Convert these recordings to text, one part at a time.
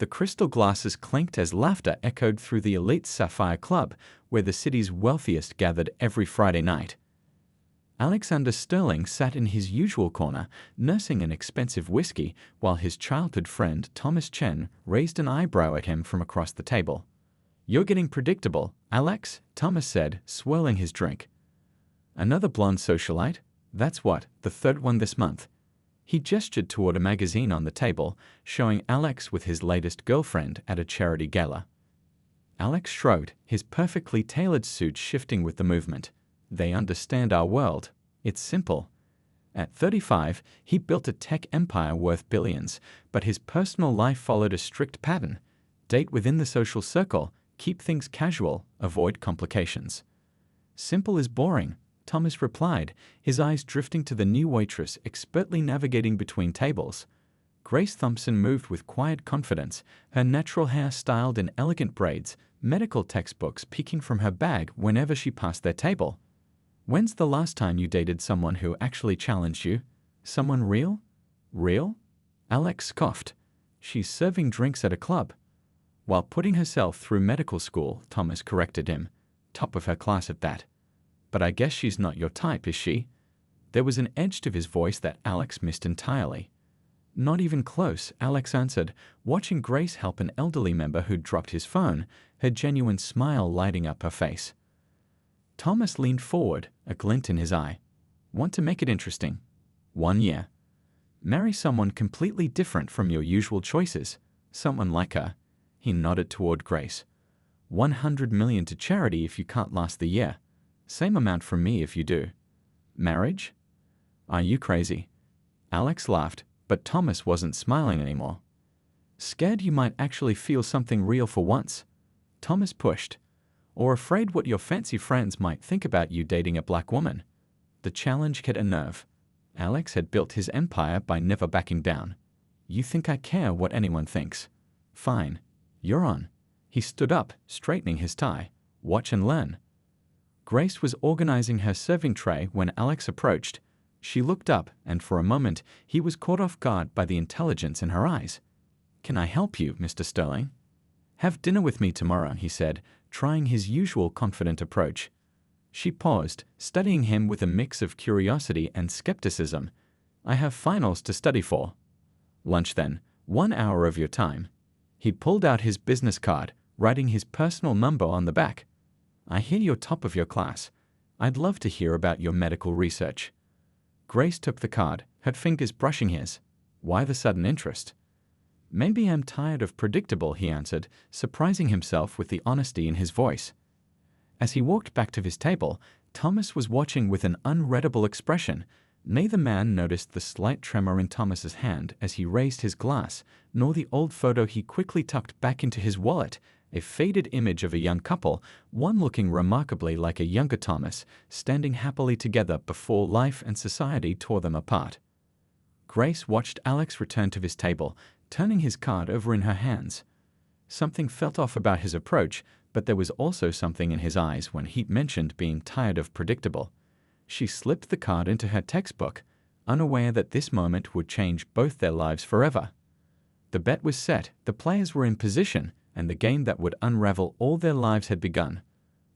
The crystal glasses clinked as laughter echoed through the elite Sapphire Club, where the city's wealthiest gathered every Friday night. Alexander Sterling sat in his usual corner, nursing an expensive whiskey, while his childhood friend Thomas Chen raised an eyebrow at him from across the table. "You're getting predictable, Alex," Thomas said, swirling his drink. "Another blonde socialite? That's what, the third one this month." He gestured toward a magazine on the table, showing Alex with his latest girlfriend at a charity gala. Alex shrugged, his perfectly tailored suit shifting with the movement. "They understand our world. It's simple." At 35, he built a tech empire worth billions, but his personal life followed a strict pattern. Date within the social circle, keep things casual, avoid complications. "Simple is boring," Thomas replied, his eyes drifting to the new waitress expertly navigating between tables. Grace Thompson moved with quiet confidence, her natural hair styled in elegant braids, medical textbooks peeking from her bag whenever she passed their table. "When's the last time you dated someone who actually challenged you? Someone real?" "Real?" Alex scoffed. "She's serving drinks at a club." "While putting herself through medical school," Thomas corrected him. "Top of her class at that." "But I guess she's not your type, is she?" There was an edge to his voice that Alex missed entirely. "Not even close," Alex answered, watching Grace help an elderly member who'd dropped his phone, her genuine smile lighting up her face. Thomas leaned forward, a glint in his eye. "Want to make it interesting? 1 year. Marry someone completely different from your usual choices. Someone like her." He nodded toward Grace. $100 million to charity if you can't last the year. Same amount from me if you do. Marriage? Are you crazy? Alex laughed, but Thomas wasn't smiling anymore. "Scared you might actually feel something real for once?" Thomas pushed. "Or afraid what your fancy friends might think about you dating a black woman?" The challenge hit a nerve. Alex had built his empire by never backing down. "You think I care what anyone thinks? Fine. You're on." He stood up, straightening his tie. "Watch and learn." Grace was organizing her serving tray when Alex approached. She looked up, and for a moment, he was caught off guard by the intelligence in her eyes. "Can I help you, Mr. Sterling?" "Have dinner with me tomorrow," he said, trying his usual confident approach. She paused, studying him with a mix of curiosity and skepticism. "I have finals to study for." "Lunch then. 1 hour of your time." He pulled out his business card, writing his personal number on the back. "I hear you're top of your class. I'd love to hear about your medical research." Grace took the card, her fingers brushing his. "Why the sudden interest?" "Maybe I'm tired of predictable," he answered, surprising himself with the honesty in his voice. As he walked back to his table, Thomas was watching with an unreadable expression. Neither man noticed the slight tremor in Thomas's hand as he raised his glass, nor the old photo he quickly tucked back into his wallet, a faded image of a young couple, one looking remarkably like a younger Thomas, standing happily together before life and society tore them apart. Grace watched Alex return to his table, turning his card over in her hands. Something felt off about his approach, but there was also something in his eyes when he mentioned being tired of predictable. She slipped the card into her textbook, unaware that this moment would change both their lives forever. The bet was set, the players were in position, and the game that would unravel all their lives had begun.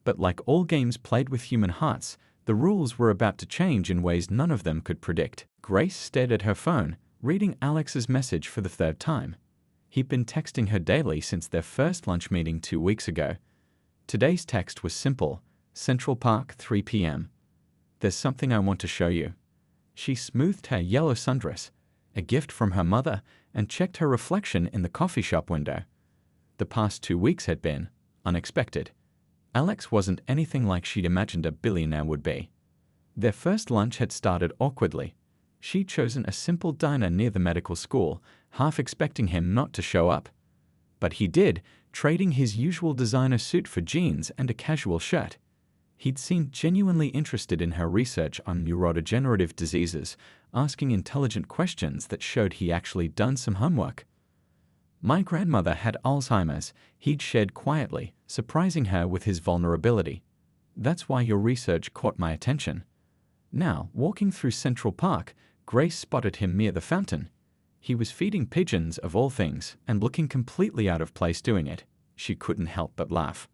But like all games played with human hearts, the rules were about to change in ways none of them could predict. Grace stared at her phone, reading Alex's message for the third time. He'd been texting her daily since their first lunch meeting 2 weeks ago. Today's text was simple: Central Park, 3 p.m. "There's something I want to show you." She smoothed her yellow sundress, a gift from her mother, and checked her reflection in the coffee shop window. The past 2 weeks had been unexpected. Alex wasn't anything like she'd imagined a billionaire would be. Their first lunch had started awkwardly. She'd chosen a simple diner near the medical school, half expecting him not to show up. But he did, trading his usual designer suit for jeans and a casual shirt. He'd seemed genuinely interested in her research on neurodegenerative diseases, asking intelligent questions that showed he actually done some homework. "My grandmother had Alzheimer's," he'd shared quietly, surprising her with his vulnerability. "That's why your research caught my attention." Now, walking through Central Park, Grace spotted him near the fountain. He was feeding pigeons of all things and looking completely out of place doing it. She couldn't help but laugh.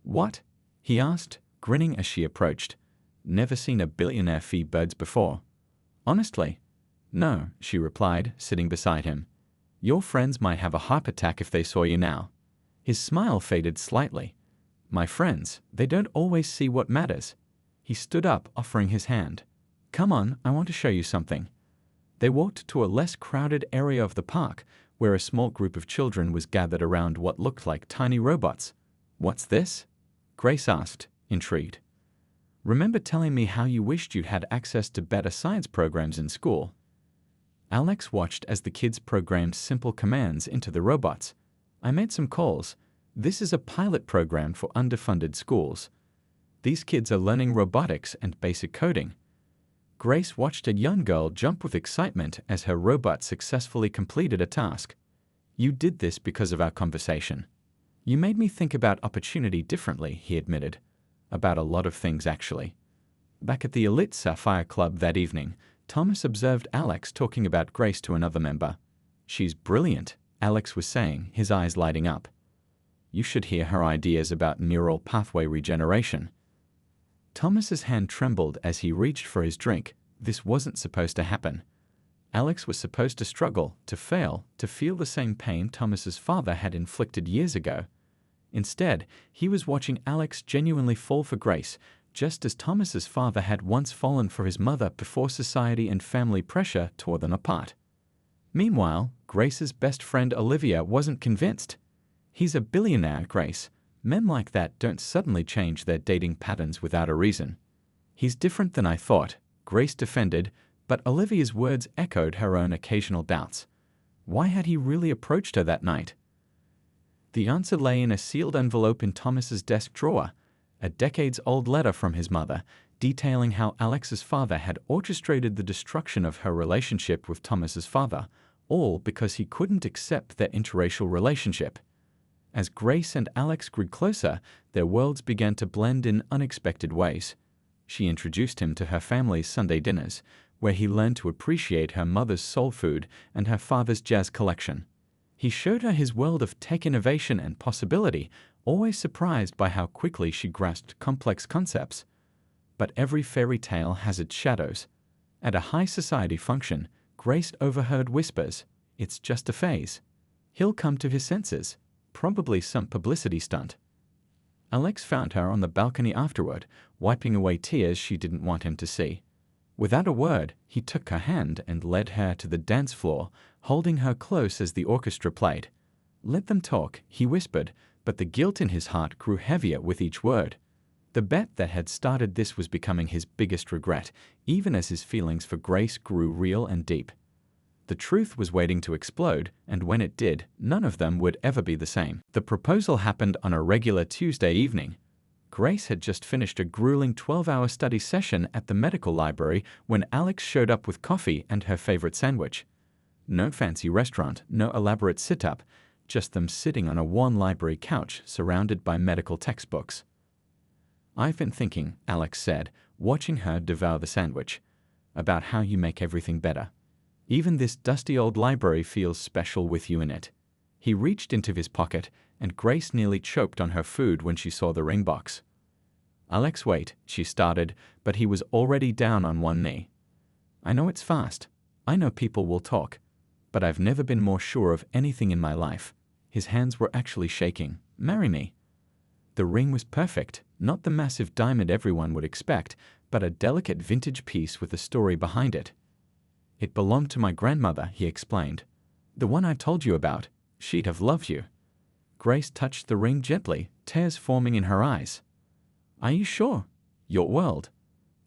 "What?" he asked, grinning as she approached. "Never seen a billionaire feed birds before." "Honestly?" "No," she replied, sitting beside him. "Your friends might have a heart attack if they saw you now." His smile faded slightly. "My friends, they don't always see what matters." He stood up, offering his hand. "Come on, I want to show you something." They walked to a less crowded area of the park, where a small group of children was gathered around what looked like tiny robots. "What's this?" Grace asked, intrigued. "Remember telling me how you wished you'd had access to better science programs in school?" Alex watched as the kids programmed simple commands into the robots. "I made some calls. This is a pilot program for underfunded schools. These kids are learning robotics and basic coding." Grace watched a young girl jump with excitement as her robot successfully completed a task. "You did this because of our conversation." "You made me think about opportunity differently," he admitted. "About a lot of things, actually." Back at the elite Sapphire Club that evening, Thomas observed Alex talking about Grace to another member. "She's brilliant," Alex was saying, his eyes lighting up. "You should hear her ideas about neural pathway regeneration." Thomas's hand trembled as he reached for his drink. This wasn't supposed to happen. Alex was supposed to struggle, to fail, to feel the same pain Thomas's father had inflicted years ago. Instead, he was watching Alex genuinely fall for Grace, just as Thomas's father had once fallen for his mother before society and family pressure tore them apart. Meanwhile, Grace's best friend Olivia wasn't convinced. "He's a billionaire, Grace. Men like that don't suddenly change their dating patterns without a reason." "He's different than I thought," Grace defended, but Olivia's words echoed her own occasional doubts. Why had he really approached her that night? The answer lay in a sealed envelope in Thomas's desk drawer, a decades-old letter from his mother, detailing how Alex's father had orchestrated the destruction of her relationship with Thomas's father, all because he couldn't accept their interracial relationship. As Grace and Alex grew closer, their worlds began to blend in unexpected ways. She introduced him to her family's Sunday dinners, where he learned to appreciate her mother's soul food and her father's jazz collection. He showed her his world of tech innovation and possibility, always surprised by how quickly she grasped complex concepts. But every fairy tale has its shadows. At a high society function, Grace overheard whispers, "It's just a phase. He'll come to his senses. Probably some publicity stunt." Alex found her on the balcony afterward, wiping away tears she didn't want him to see. Without a word, he took her hand and led her to the dance floor, holding her close as the orchestra played. "Let them talk," he whispered, but the guilt in his heart grew heavier with each word. The bet that had started this was becoming his biggest regret, even as his feelings for Grace grew real and deep. The truth was waiting to explode, and when it did, none of them would ever be the same. The proposal happened on a regular Tuesday evening. Grace had just finished a grueling 12-hour study session at the medical library when Alex showed up with coffee and her favorite sandwich. No fancy restaurant, no elaborate sit-up, just them sitting on a worn library couch surrounded by medical textbooks. "I've been thinking," Alex said, watching her devour the sandwich, "about how you make everything better. Even this dusty old library feels special with you in it." He reached into his pocket, and Grace nearly choked on her food when she saw the ring box. "Alex, wait," she started, but he was already down on one knee. "I know it's fast. I know people will talk. But I've never been more sure of anything in my life." His hands were actually shaking. "Marry me." The ring was perfect, not the massive diamond everyone would expect, but a delicate vintage piece with a story behind it. "It belonged to my grandmother," he explained. "The one I told you about. She'd have loved you." Grace touched the ring gently, tears forming in her eyes. "Are you sure? Your world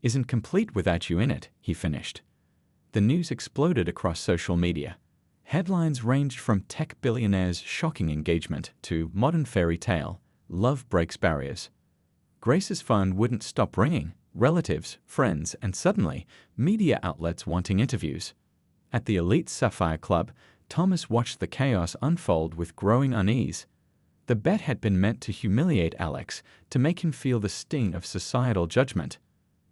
isn't complete without you in it," he finished. The news exploded across social media. Headlines ranged from tech billionaire's shocking engagement to modern fairy tale, love breaks barriers. Grace's phone wouldn't stop ringing, relatives, friends, and suddenly, media outlets wanting interviews. At the elite Sapphire Club, Thomas watched the chaos unfold with growing unease. The bet had been meant to humiliate Alex, to make him feel the sting of societal judgment.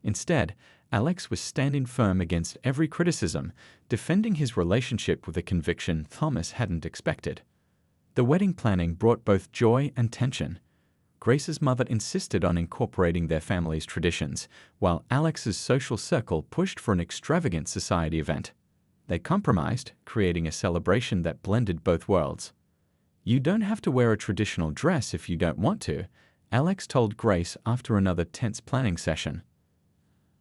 Instead, Alex was standing firm against every criticism, defending his relationship with a conviction Thomas hadn't expected. The wedding planning brought both joy and tension. Grace's mother insisted on incorporating their family's traditions, while Alex's social circle pushed for an extravagant society event. They compromised, creating a celebration that blended both worlds. "You don't have to wear a traditional dress if you don't want to," Alex told Grace after another tense planning session.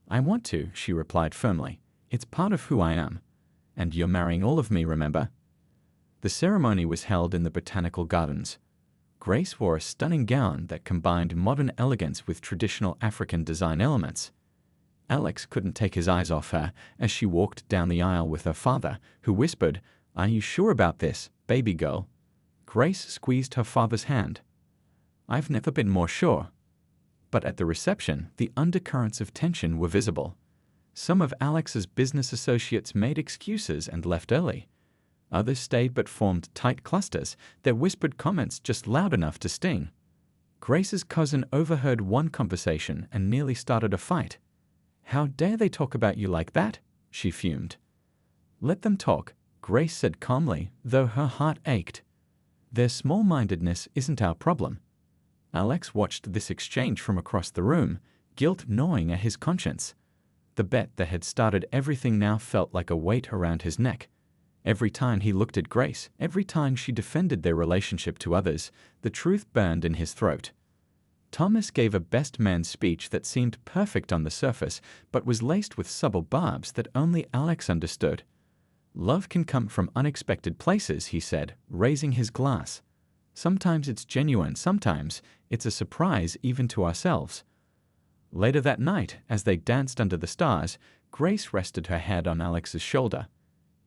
"I want to," she replied firmly. "It's part of who I am. And you're marrying all of me, remember?" The ceremony was held in the Botanical Gardens. Grace wore a stunning gown that combined modern elegance with traditional African design elements. Alex couldn't take his eyes off her as she walked down the aisle with her father, who whispered, "Are you sure about this, baby girl?" Grace squeezed her father's hand. "I've never been more sure." But at the reception, the undercurrents of tension were visible. Some of Alex's business associates made excuses and left early. Others stayed but formed tight clusters, their whispered comments just loud enough to sting. Grace's cousin overheard one conversation and nearly started a fight. "How dare they talk about you like that?" she fumed. "Let them talk," Grace said calmly, though her heart ached. "Their small-mindedness isn't our problem." Alex watched this exchange from across the room, guilt gnawing at his conscience. The bet that had started everything now felt like a weight around his neck. Every time he looked at Grace, every time she defended their relationship to others, the truth burned in his throat. Thomas gave a best man speech that seemed perfect on the surface, but was laced with subtle barbs that only Alex understood. "Love can come from unexpected places," he said, raising his glass. "Sometimes it's genuine, sometimes it's a surprise even to ourselves." Later that night, as they danced under the stars, Grace rested her head on Alex's shoulder.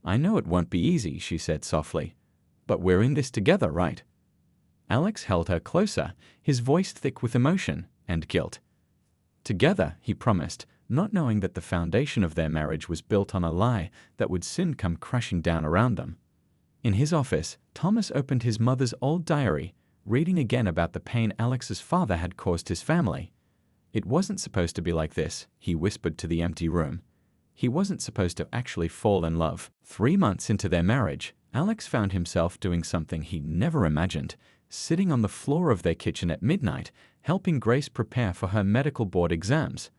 "I know it won't be easy," she said softly, "but we're in this together, right?" Alex held her closer, his voice thick with emotion and guilt. "Together," he promised, not knowing that the foundation of their marriage was built on a lie that would soon come crashing down around them. In his office, Thomas opened his mother's old diary, reading again about the pain Alex's father had caused his family. "It wasn't supposed to be like this," he whispered to the empty room. He wasn't supposed to actually fall in love. 3 months into their marriage, Alex found himself doing something he never imagined, sitting on the floor of their kitchen at midnight, helping Grace prepare for her medical board exams.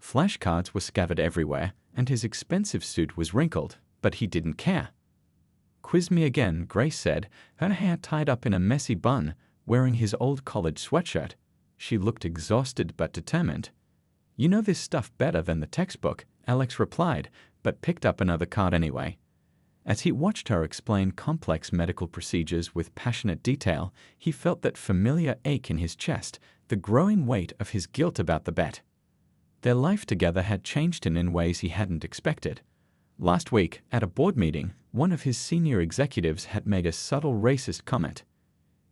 Flashcards were scattered everywhere, and his expensive suit was wrinkled, but he didn't care. "Quiz me again," Grace said, her hair tied up in a messy bun, wearing his old college sweatshirt. She looked exhausted but determined. "You know this stuff better than the textbook," Alex replied, but picked up another card anyway. As he watched her explain complex medical procedures with passionate detail, he felt that familiar ache in his chest, the growing weight of his guilt about the bet. Their life together had changed him in ways he hadn't expected. Last week, at a board meeting, one of his senior executives had made a subtle racist comment.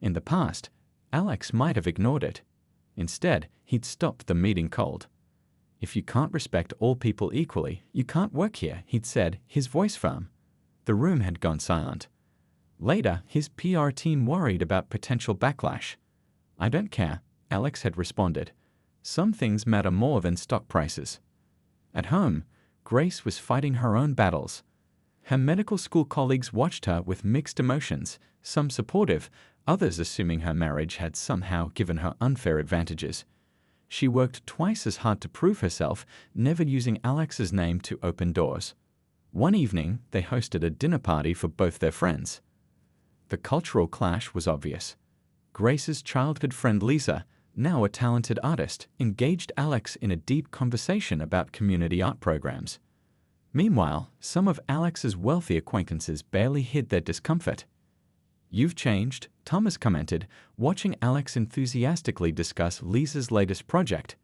In the past, Alex might have ignored it. Instead, he'd stopped the meeting cold. "If you can't respect all people equally, you can't work here," he'd said, his voice firm. The room had gone silent. Later, his PR team worried about potential backlash. "I don't care," Alex had responded. "Some things matter more than stock prices." At home, Grace was fighting her own battles. Her medical school colleagues watched her with mixed emotions, some supportive, others assuming her marriage had somehow given her unfair advantages. She worked twice as hard to prove herself, never using Alex's name to open doors. One evening, they hosted a dinner party for both their friends. The cultural clash was obvious. Grace's childhood friend Lisa, now a talented artist, engaged Alex in a deep conversation about community art programs. Meanwhile, some of Alex's wealthy acquaintances barely hid their discomfort. "You've changed," Thomas commented, watching Alex enthusiastically discuss Lisa's latest project.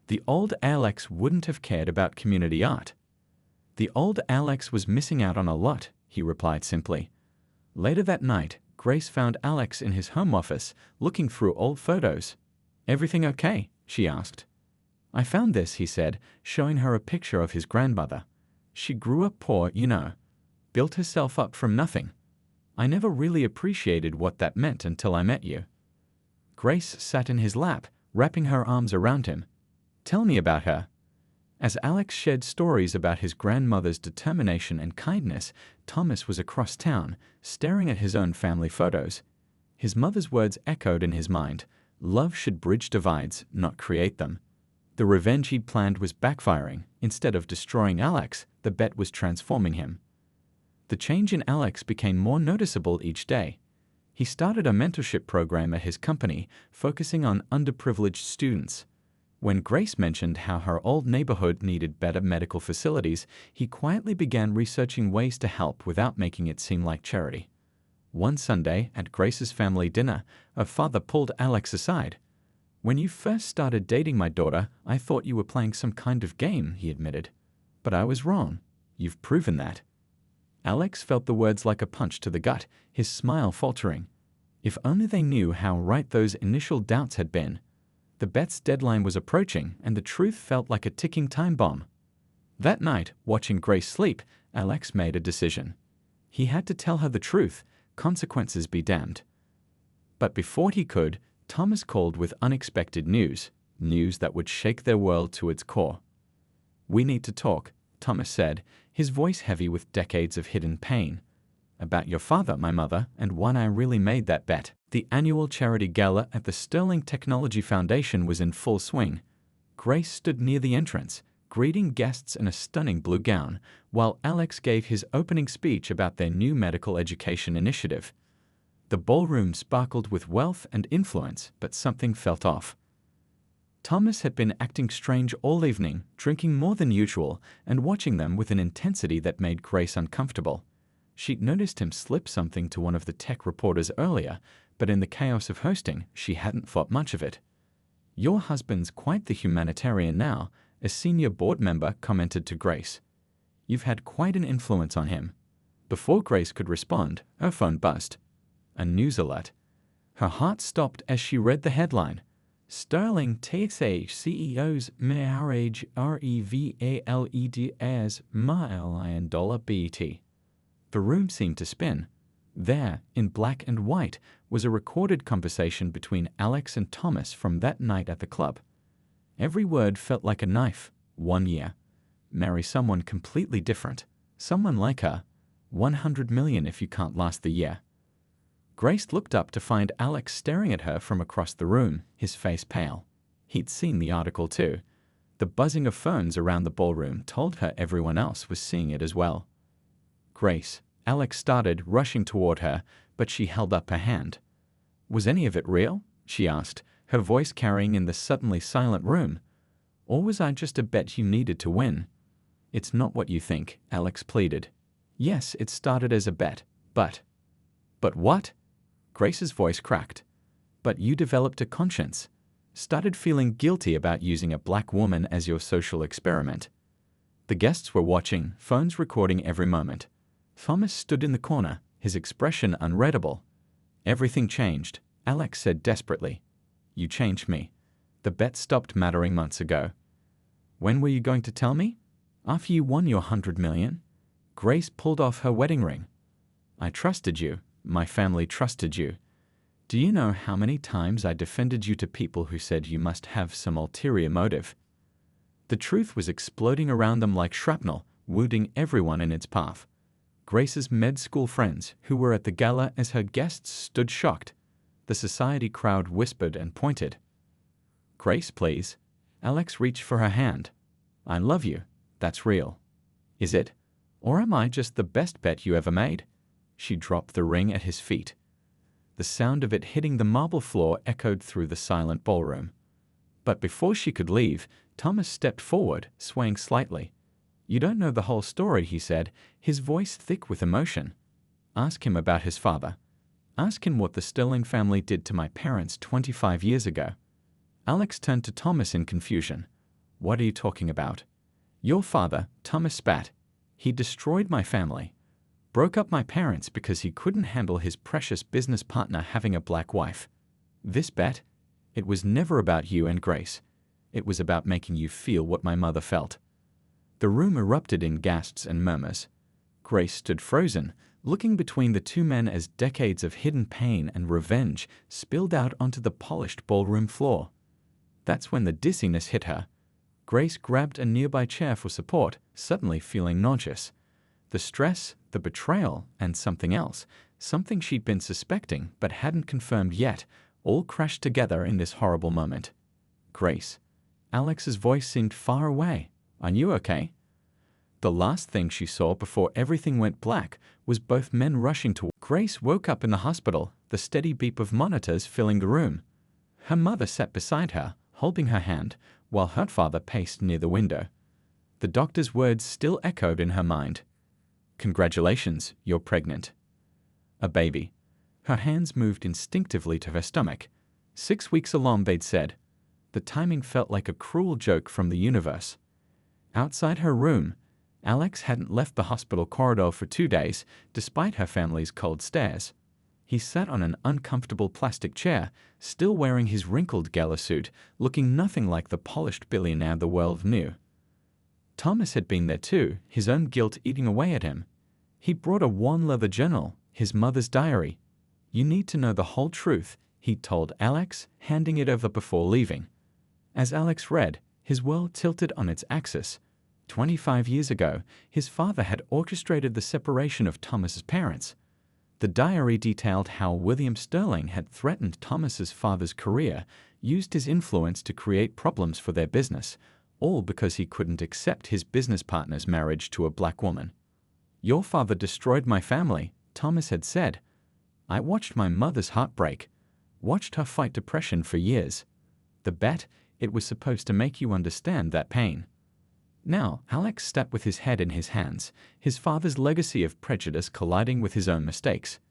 The old Alex wouldn't have cared about community art. "The old Alex was missing out on a lot," he replied simply. Later that night, Grace found Alex in his home office, looking through old photos. "Everything okay?" she asked. "I found this," he said, showing her a picture of his grandmother. "She grew up poor, you know. Built herself up from nothing. I never really appreciated what that meant until I met you." Grace sat in his lap, wrapping her arms around him. "Tell me about her." As Alex shared stories about his grandmother's determination and kindness, Thomas was across town, staring at his own family photos. His mother's words echoed in his mind. Love should bridge divides, not create them. The revenge he'd planned was backfiring. Instead of destroying Alex, the bet was transforming him. The change in Alex became more noticeable each day. He started a mentorship program at his company, focusing on underprivileged students. When Grace mentioned how her old neighborhood needed better medical facilities, he quietly began researching ways to help without making it seem like charity. One Sunday, at Grace's family dinner, her father pulled Alex aside. "When you first started dating my daughter, I thought you were playing some kind of game," he admitted. "But I was wrong. You've proven that." Alex felt the words like a punch to the gut, his smile faltering. If only they knew how right those initial doubts had been. The bet's deadline was approaching, and the truth felt like a ticking time bomb. That night, watching Grace sleep, Alex made a decision. He had to tell her the truth, consequences be damned. But before he could, Thomas called with unexpected news that would shake their world to its core. "We need to talk," Thomas said, his voice heavy with decades of hidden pain. "About your father, my mother, and when I really made that bet." The annual charity gala at the Sterling Technology Foundation was in full swing. Grace stood near the entrance, greeting guests in a stunning blue gown, while Alex gave his opening speech about their new medical education initiative. The ballroom sparkled with wealth and influence, but something felt off. Thomas had been acting strange all evening, drinking more than usual, and watching them with an intensity that made Grace uncomfortable. She'd noticed him slip something to one of the tech reporters earlier, but in the chaos of hosting, she hadn't thought much of it. "Your husband's quite the humanitarian now," a senior board member commented to Grace. "You've had quite an influence on him." Before Grace could respond, her phone buzzed. A news alert. Her heart stopped as she read the headline. "Sterling TSH CEO's marriage revaled as $1 BT." The room seemed to spin. There, in black and white, was a recorded conversation between Alex and Thomas from that night at the club. Every word felt like a knife. 1 year. Marry someone completely different. Someone like her. 100 million if you can't last the year. Grace looked up to find Alex staring at her from across the room, his face pale. He'd seen the article too. The buzzing of phones around the ballroom told her everyone else was seeing it as well. "Grace," Alex started, rushing toward her, but she held up her hand. "Was any of it real?" she asked, her voice carrying in the suddenly silent room. "Or was I just a bet you needed to win?" "It's not what you think," Alex pleaded. "Yes, it started as a bet, but..." "But what?" Grace's voice cracked. "But you developed a conscience. Started feeling guilty about using a black woman as your social experiment." The guests were watching, phones recording every moment. Thomas stood in the corner, his expression unreadable. "Everything changed," Alex said desperately. "You changed me. The bet stopped mattering months ago." "When were you going to tell me?" "After you won your 100 million. Grace pulled off her wedding ring. "I trusted you. My family trusted you. Do you know how many times I defended you to people who said you must have some ulterior motive?" The truth was exploding around them like shrapnel, wounding everyone in its path. Grace's med school friends, who were at the gala as her guests, stood shocked. The society crowd whispered and pointed. "Grace, please." Alex reached for her hand. "I love you. That's real." "Is it? Or am I just the best bet you ever made?" She dropped the ring at his feet. The sound of it hitting the marble floor echoed through the silent ballroom. But before she could leave, Thomas stepped forward, swaying slightly. "You don't know the whole story," he said, his voice thick with emotion. "Ask him about his father. Ask him what the Sterling family did to my parents 25 years ago." Alex turned to Thomas in confusion. "What are you talking about?" "Your father," Thomas spat. "He destroyed my family. Broke up my parents because he couldn't handle his precious business partner having a black wife. This bet? It was never about you and Grace. It was about making you feel what my mother felt." The room erupted in gasps and murmurs. Grace stood frozen, looking between the two men as decades of hidden pain and revenge spilled out onto the polished ballroom floor. That's when the dizziness hit her. Grace grabbed a nearby chair for support, suddenly feeling nauseous. The stress, the betrayal, and something else, something she'd been suspecting but hadn't confirmed yet, all crashed together in this horrible moment. Grace. Alex's voice seemed far away. Are you okay? The last thing she saw before everything went black was both men rushing toward. Grace woke up in the hospital, the steady beep of monitors filling the room. Her mother sat beside her, holding her hand, while her father paced near the window. The doctor's words still echoed in her mind. Congratulations, you're pregnant. A baby. Her hands moved instinctively to her stomach. 6 weeks along, they'd said. The timing felt like a cruel joke from the universe. Outside her room, Alex hadn't left the hospital corridor for 2 days, despite her family's cold stares. He sat on an uncomfortable plastic chair, still wearing his wrinkled gala suit, looking nothing like the polished billionaire the world knew. Thomas had been there too, his own guilt eating away at him. He'd brought a worn leather journal, his mother's diary. You need to know the whole truth, he'd told Alex, handing it over before leaving. As Alex read, his world tilted on its axis. 25 years ago, his father had orchestrated the separation of Thomas's parents. The diary detailed how William Sterling had threatened Thomas's father's career, used his influence to create problems for their business, all because he couldn't accept his business partner's marriage to a black woman. Your father destroyed my family, Thomas had said. I watched my mother's heart break, watched her fight depression for years. The bet, it was supposed to make you understand that pain. Now, Alex sat with his head in his hands, his father's legacy of prejudice colliding with his own mistakes.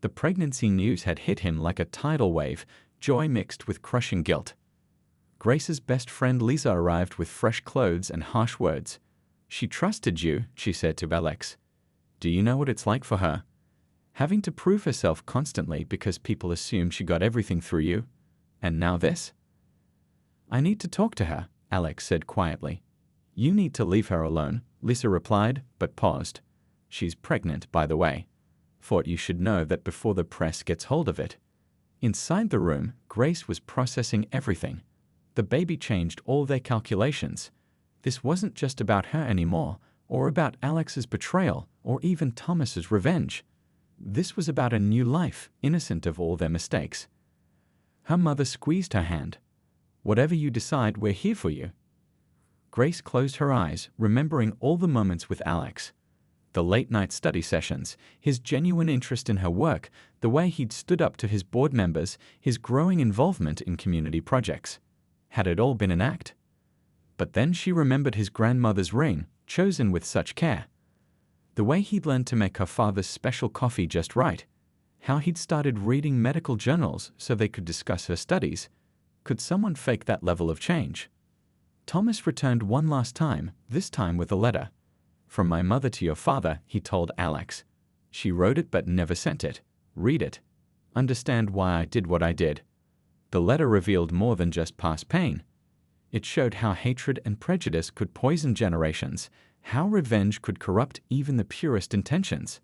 The pregnancy news had hit him like a tidal wave, joy mixed with crushing guilt. Grace's best friend Lisa arrived with fresh clothes and harsh words. She trusted you, she said to Alex. Do you know what it's like for her? Having to prove herself constantly because people assume she got everything through you. And now this? I need to talk to her, Alex said quietly. You need to leave her alone, Lisa replied, but paused. She's pregnant, by the way. Thought you should know that before the press gets hold of it. Inside the room, Grace was processing everything. The baby changed all their calculations. This wasn't just about her anymore, or about Alex's betrayal, or even Thomas's revenge. This was about a new life, innocent of all their mistakes. Her mother squeezed her hand. Whatever you decide, we're here for you. Grace closed her eyes, remembering all the moments with Alex. The late-night study sessions, his genuine interest in her work, the way he'd stood up to his board members, his growing involvement in community projects. Had it all been an act? But then she remembered his grandmother's ring, chosen with such care. The way he'd learned to make her father's special coffee just right. How he'd started reading medical journals so they could discuss her studies. Could someone fake that level of change? Thomas returned one last time, this time with a letter. From my mother to your father, he told Alex. She wrote it but never sent it. Read it. Understand why I did what I did. The letter revealed more than just past pain. It showed how hatred and prejudice could poison generations, how revenge could corrupt even the purest intentions.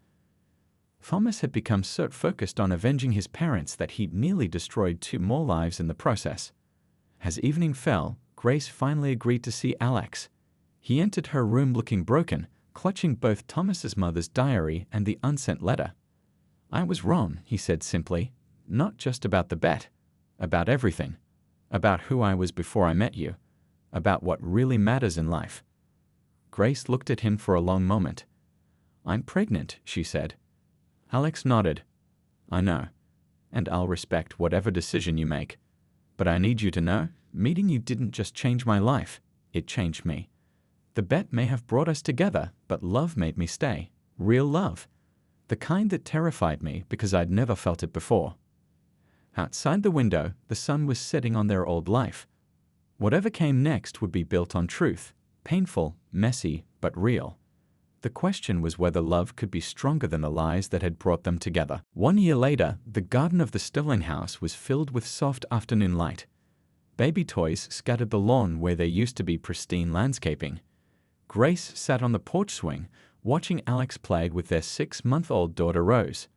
Thomas had become so focused on avenging his parents that he'd nearly destroyed 2 more lives in the process. As evening fell, Grace finally agreed to see Alex. He entered her room looking broken, clutching both Thomas's mother's diary and the unsent letter. I was wrong, he said simply. Not just about the bet. About everything. About who I was before I met you. About what really matters in life. Grace looked at him for a long moment. I'm pregnant, she said. Alex nodded. I know. And I'll respect whatever decision you make. But I need you to know, meeting you didn't just change my life, it changed me. The bet may have brought us together, but love made me stay. Real love. The kind that terrified me because I'd never felt it before. Outside the window, the sun was setting on their old life. Whatever came next would be built on truth. Painful, messy, but real. The question was whether love could be stronger than the lies that had brought them together. 1 year later, the garden of the Sterling house was filled with soft afternoon light. Baby toys scattered the lawn where there used to be pristine landscaping. Grace sat on the porch swing, watching Alex play with their 6-month-old daughter Rose.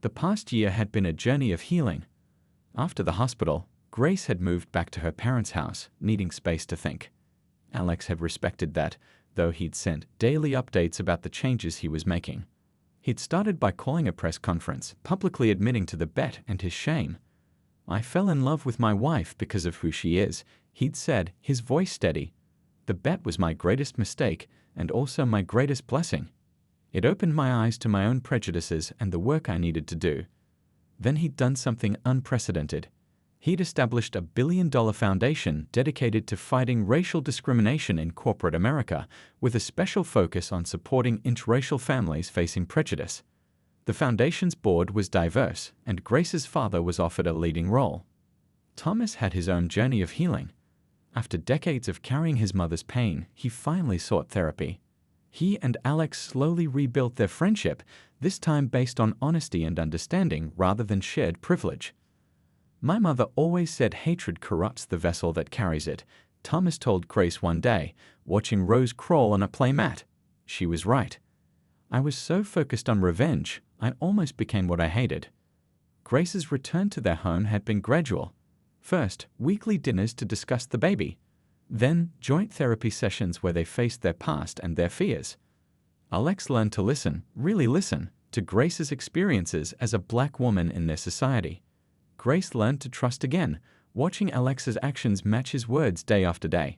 The past year had been a journey of healing. After the hospital, Grace had moved back to her parents' house, needing space to think. Alex had respected that, though he'd sent daily updates about the changes he was making. He'd started by calling a press conference, publicly admitting to the bet and his shame. "I fell in love with my wife because of who she is," he'd said, his voice steady. "The bet was my greatest mistake and also my greatest blessing. It opened my eyes to my own prejudices and the work I needed to do." Then he'd done something unprecedented. He'd established a billion-dollar foundation dedicated to fighting racial discrimination in corporate America, with a special focus on supporting interracial families facing prejudice. The foundation's board was diverse, and Grace's father was offered a leading role. Thomas had his own journey of healing. After decades of carrying his mother's pain, he finally sought therapy. He and Alex slowly rebuilt their friendship, this time based on honesty and understanding rather than shared privilege. "My mother always said hatred corrupts the vessel that carries it," Thomas told Grace one day, watching Rose crawl on a playmat. "She was right. I was so focused on revenge, I almost became what I hated." Grace's return to their home had been gradual. First, weekly dinners to discuss the baby. Then, joint therapy sessions where they faced their past and their fears. Alex learned to listen, really listen, to Grace's experiences as a black woman in their society. Grace learned to trust again, watching Alex's actions match his words day after day.